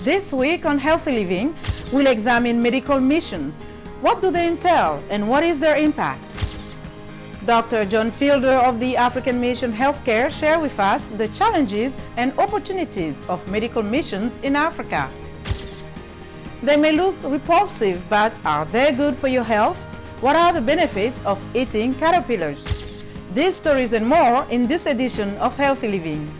This week on Healthy Living, we'll examine medical missions. What do they entail and what is their impact? Dr. Jon Fielder of the African Mission Healthcare shares with us the challenges and opportunities of medical missions in Africa. They may look repulsive, but are they good for your health? What are the benefits of eating caterpillars? These stories and more in this edition of Healthy Living.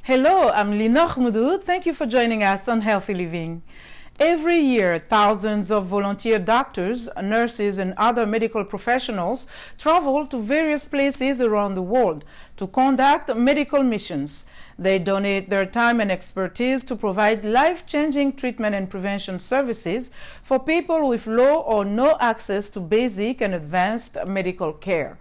Hello, I'm Linor Moudou. Thank you for joining us on Healthy Living. Every year, thousands of volunteer doctors, nurses, and other medical professionals travel to various places around the world to conduct medical missions. They donate their time and expertise to provide life-changing treatment and prevention services for people with low or no access to basic and advanced medical care.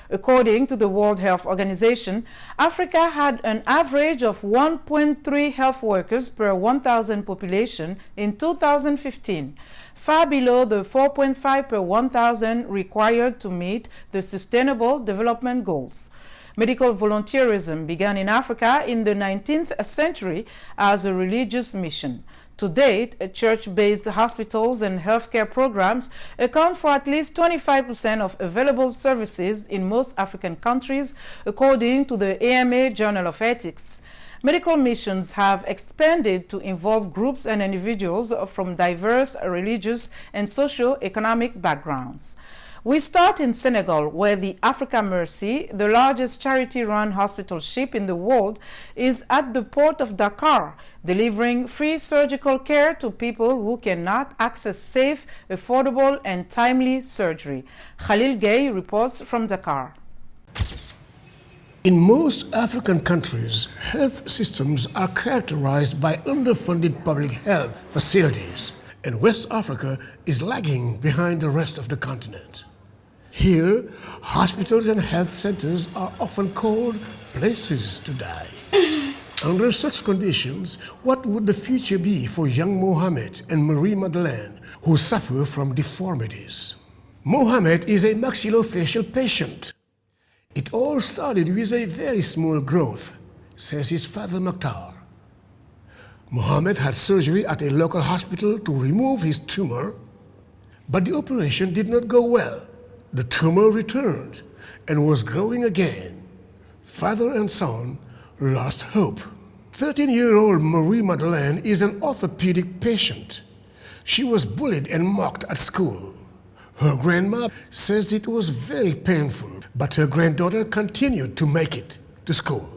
According to the World Health Organization, Africa had an average of 1.3 health workers per 1,000 population in 2015, far below the 4.5 per 1,000 required to meet the Sustainable Development Goals. Medical volunteerism began in Africa in the 19th century as a religious mission. To date, church-based hospitals and healthcare programs account for at least 25% of available services in most African countries, according to the AMA Journal of Ethics. Medical missions have expanded to involve groups and individuals from diverse religious and socio-economic backgrounds. We start in Senegal, where the Africa Mercy, the largest charity-run hospital ship in the world, is at the port of Dakar, delivering free surgical care to people who cannot access safe, affordable, and timely surgery. Khalil Gay reports from Dakar. In most African countries, health systems are characterized by underfunded public health facilities, and West Africa is lagging behind the rest of the continent. Here, hospitals and health centers are often called places to die. Under such conditions, what would the future be for young Mohamed and Marie-Madeleine, who suffer from deformities? Mohamed is a maxillofacial patient. It all started with a very small growth, says his father Maktar. Mohamed had surgery at a local hospital to remove his tumor, but the operation did not go well. The tumor returned and was growing again. Father and son lost hope. 13-year-old Marie-Madeleine is an orthopedic patient. She was bullied and mocked at school. Her grandma says it was very painful, but her granddaughter continued to make it to school.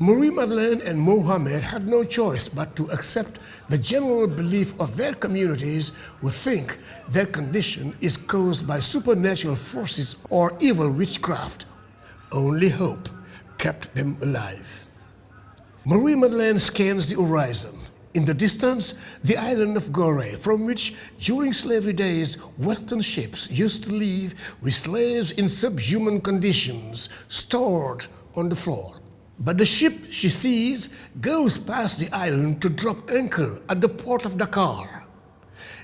Marie-Madeleine and Mohamed had no choice but to accept the general belief of their communities who think their condition is caused by supernatural forces or evil witchcraft. Only hope kept them alive. Marie-Madeleine scans the horizon. In the distance, the island of Gorée, from which during slavery days Western ships used to leave with slaves in subhuman conditions stored on the floor. But the ship she sees goes past the island to drop anchor at the port of Dakar.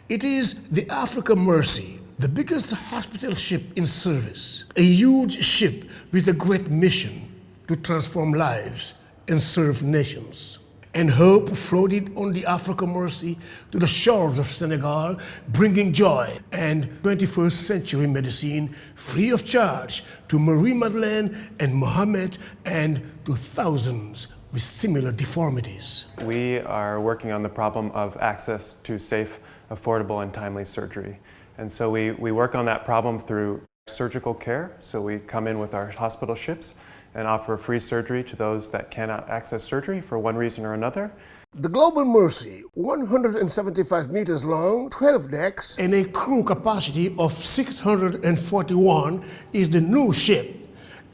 It is the Africa Mercy, the biggest hospital ship in service, a huge ship with a great mission to transform lives and serve nations. And hope floated on the Africa Mercy to the shores of Senegal, bringing joy and 21st century medicine free of charge to Marie-Madeleine and Mohamed and to thousands with similar deformities. We are working on the problem of access to safe, affordable, and timely surgery. And so we work on that problem through surgical care. So we come in with our hospital ships and offer free surgery to those that cannot access surgery for one reason or another. The Global Mercy, 175 meters long, 12 decks, and a crew capacity of 641, is the new ship,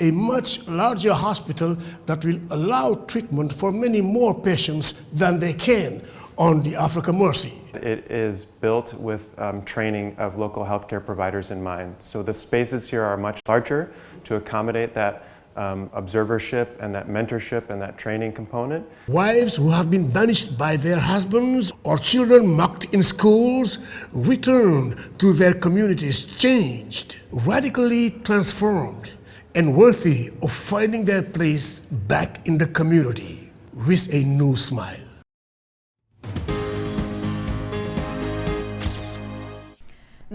a much larger hospital that will allow treatment for many more patients than they can on the Africa Mercy. It is built with training of local healthcare providers in mind. So the spaces here are much larger to accommodate that observership and that mentorship and that training component. Wives who have been banished by their husbands or children mocked in schools return to their communities changed, radically transformed, and worthy of finding their place back in the community with a new smile.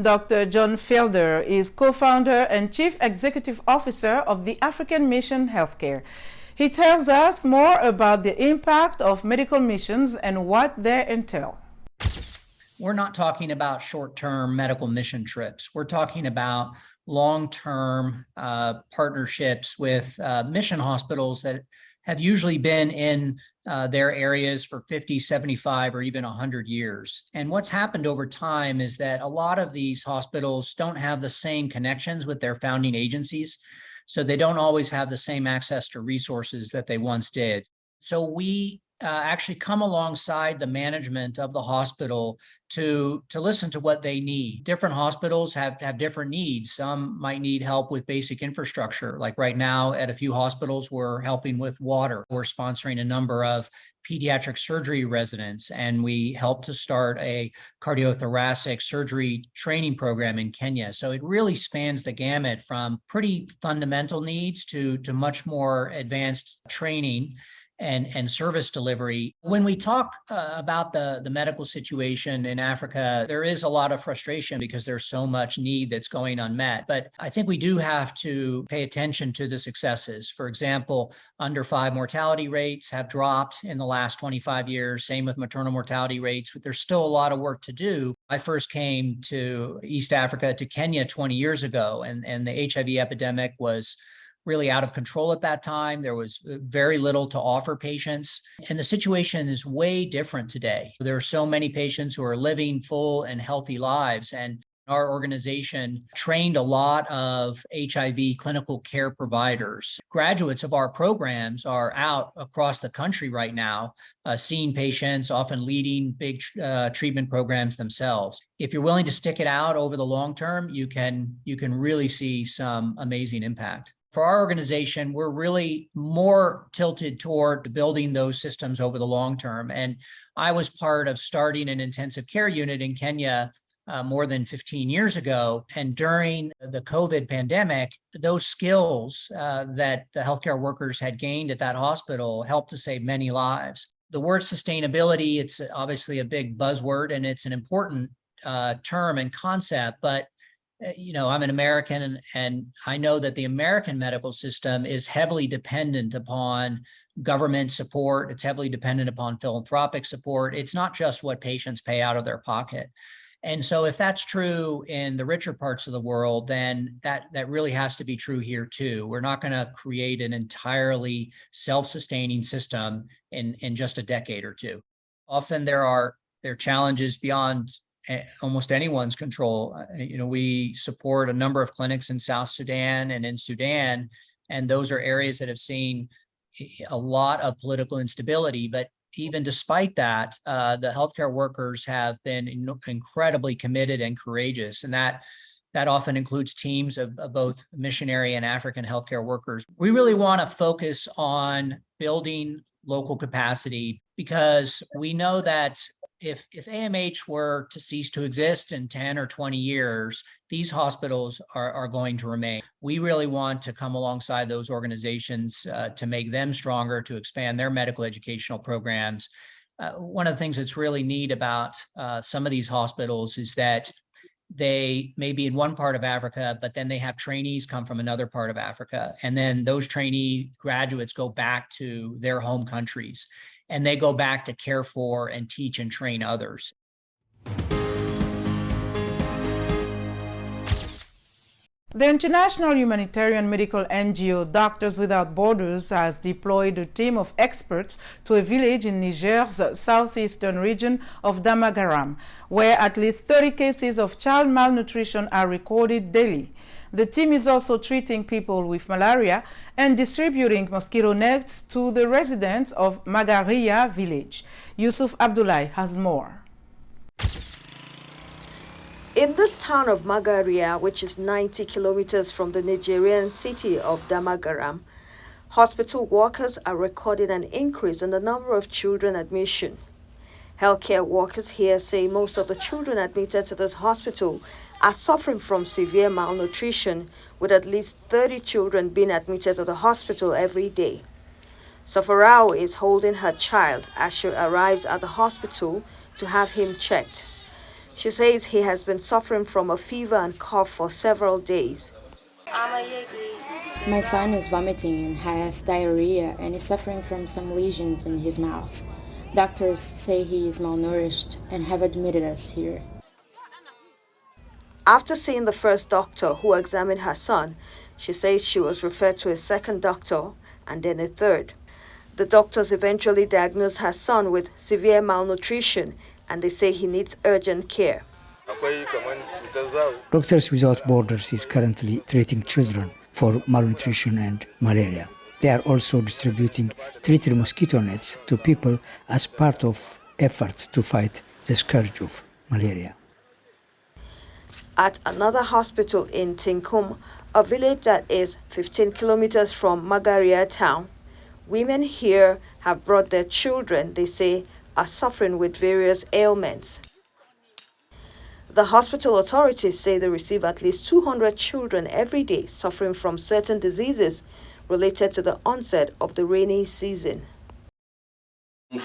Dr. Jon Fielder is co-founder and chief executive officer of the African Mission Healthcare. He tells us more about the impact of medical missions and what they entail. We're not talking about short-term medical mission trips. We're talking about long-term partnerships with mission hospitals that have usually been in their areas for 50, 75, or even 100 years. And what's happened over time is that a lot of these hospitals don't have the same connections with their founding agencies, so they don't always have the same access to resources that they once did. So we actually come alongside the management of the hospital to listen to what they need. Different hospitals have different needs. Some might need help with basic infrastructure. Like right now at a few hospitals, we're helping with water. We're sponsoring a number of pediatric surgery residents, and we help to start a cardiothoracic surgery training program in Kenya. So it really spans the gamut from pretty fundamental needs to much more advanced training and service delivery. When we talk about the medical situation in Africa, there is a lot of frustration because there's so much need that's going unmet. But I think we do have to pay attention to the successes. For example, under 5 mortality rates have dropped in the last 25 years. Same with maternal mortality rates, but there's still a lot of work to do. I first came to East Africa, to Kenya 20 years ago, and the HIV epidemic was really out of control at that time. There was very little to offer patients. And the situation is way different today. There are so many patients who are living full and healthy lives. And our organization trained a lot of HIV clinical care providers. Graduates of our programs are out across the country right now, seeing patients, often leading big treatment programs themselves. If you're willing to stick it out over the long term, you can really see some amazing impact. For our organization, we're really more tilted toward building those systems over the long term. And I was part of starting an intensive care unit in Kenya more than 15 years ago. And during the COVID pandemic, those skills that the healthcare workers had gained at that hospital helped to save many lives. The word sustainability, it's obviously a big buzzword, and it's an important term and concept, but I'm an American, and I know that the American medical system is heavily dependent upon government support. It's heavily dependent upon philanthropic support. It's not just what patients pay out of their pocket. And so if that's true in the richer parts of the world, then that really has to be true here too. We're not going to create an entirely self-sustaining system in just a decade or two. Often there are challenges beyond almost anyone's control. We support a number of clinics in South Sudan and in Sudan, and those are areas that have seen a lot of political instability. But even despite that, the healthcare workers have been incredibly committed and courageous, and that often includes teams of both missionary and African healthcare workers. We really want to focus on building local capacity, because we know that if AMH were to cease to exist in 10 or 20 years, these hospitals are going to remain. We really want to come alongside those organizations to make them stronger, to expand their medical educational programs. One of the things that's really neat about some of these hospitals is that they may be in one part of Africa, but then they have trainees come from another part of Africa. And then those trainee graduates go back to their home countries, and they go back to care for and teach and train others. The international humanitarian medical NGO Doctors Without Borders has deployed a team of experts to a village in Niger's southeastern region of Damagaram, where at least 30 cases of child malnutrition are recorded daily. The team is also treating people with malaria and distributing mosquito nets to the residents of Magaria village. Yusuf Abdullahi has more. In this town of Magaria, which is 90 kilometers from the Nigerian city of Damagaram, Hospital workers are recording an increase in the number of children admission. Healthcare workers here say most of the children admitted to this hospital are suffering from severe malnutrition, with at least 30 children being admitted to the hospital every day. Safarao is holding her child as she arrives at the hospital to have him checked. She says he has been suffering from a fever and cough for several days. My son is vomiting and has diarrhea and is suffering from some lesions in his mouth. Doctors say he is malnourished and have admitted us here. After seeing the first doctor who examined her son, she says she was referred to a second doctor and then a third. The doctors eventually diagnosed her son with severe malnutrition and they say he needs urgent care. Doctors Without Borders is currently treating children for malnutrition and malaria. They are also distributing treated mosquito nets to people as part of effort to fight the scourge of malaria. At another hospital in Tinkum, a village that is 15 kilometers from Magaria town, women here have brought their children, they say, are suffering with various ailments. The hospital authorities say they receive at least 200 children every day suffering from certain diseases related to the onset of the rainy season. The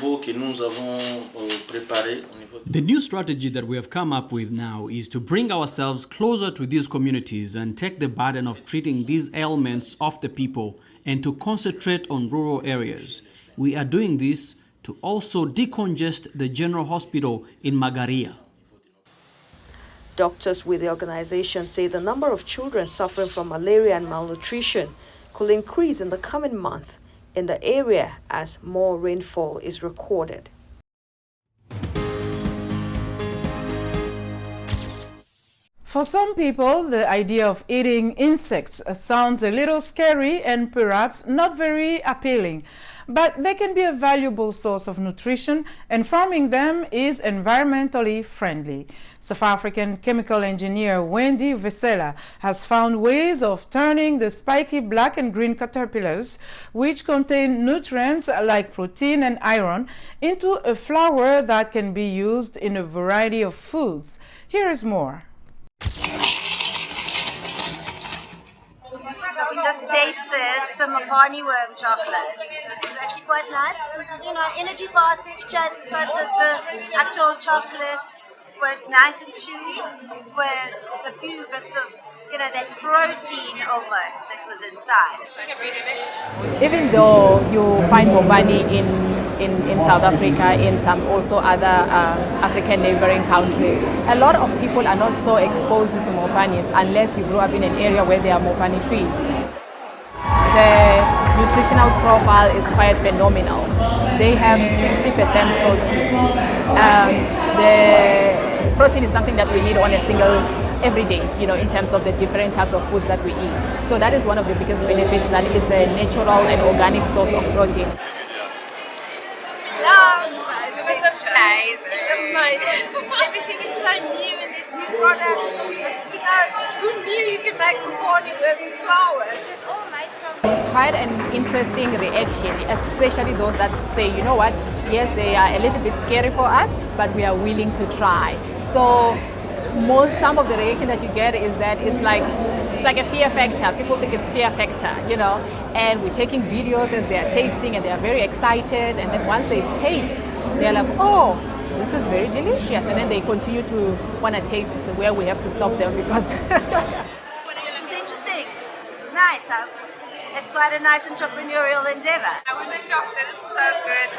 new strategy that we have come up with now is to bring ourselves closer to these communities and take the burden of treating these ailments off the people and to concentrate on rural areas. We are doing this to also decongest the general hospital in Magaria. Doctors with the organization say the number of children suffering from malaria and malnutrition could increase in the coming month in the area as more rainfall is recorded. For some people, the idea of eating insects sounds a little scary and perhaps not very appealing, but they can be a valuable source of nutrition and farming them is environmentally friendly. South African chemical engineer Wendy Vesela has found ways of turning the spiky black and green caterpillars, which contain nutrients like protein and iron, into a flour that can be used in a variety of foods. Here is more. So we just tasted some Mopani worm chocolate. It was actually quite nice. It was, energy bar texture, but the actual chocolate was nice and chewy with a few bits of, that protein almost that was inside. Even though you find Mopani in South Africa, in some also other African neighboring countries, a lot of people are not so exposed to Mopanis unless you grew up in an area where there are Mopani trees. The nutritional profile is quite phenomenal. They have 60% protein. The protein is something that we need on a single every day, in terms of the different types of foods that we eat. So that is one of the biggest benefits, that it's a natural and organic source of protein. It's amazing. It's amazing. Everything is so new in this new product. Who knew you could make Mopani worm flour? It's all made from... It's quite an interesting reaction, especially those that say, you know what, yes, they are a little bit scary for us, but we are willing to try. So some of the reaction that you get is that it's like a fear factor. People think it's fear factor, and we're taking videos as they are tasting and they are very excited, and then once they taste, they're like, oh, this is very delicious, and then they continue to want to taste where we have to stop them because... It's interesting. It's nice. It's quite a nice entrepreneurial endeavor. I want the chocolate. It's so good.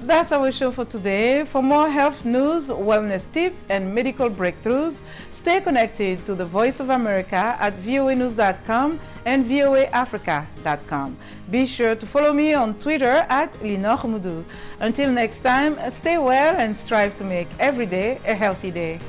That's our show for today. For more health news, wellness tips, and medical breakthroughs, stay connected to the Voice of America at voanews.com and voaafrica.com. Be sure to follow me on Twitter at Linor Moudou. Until next time, stay well and strive to make every day a healthy day.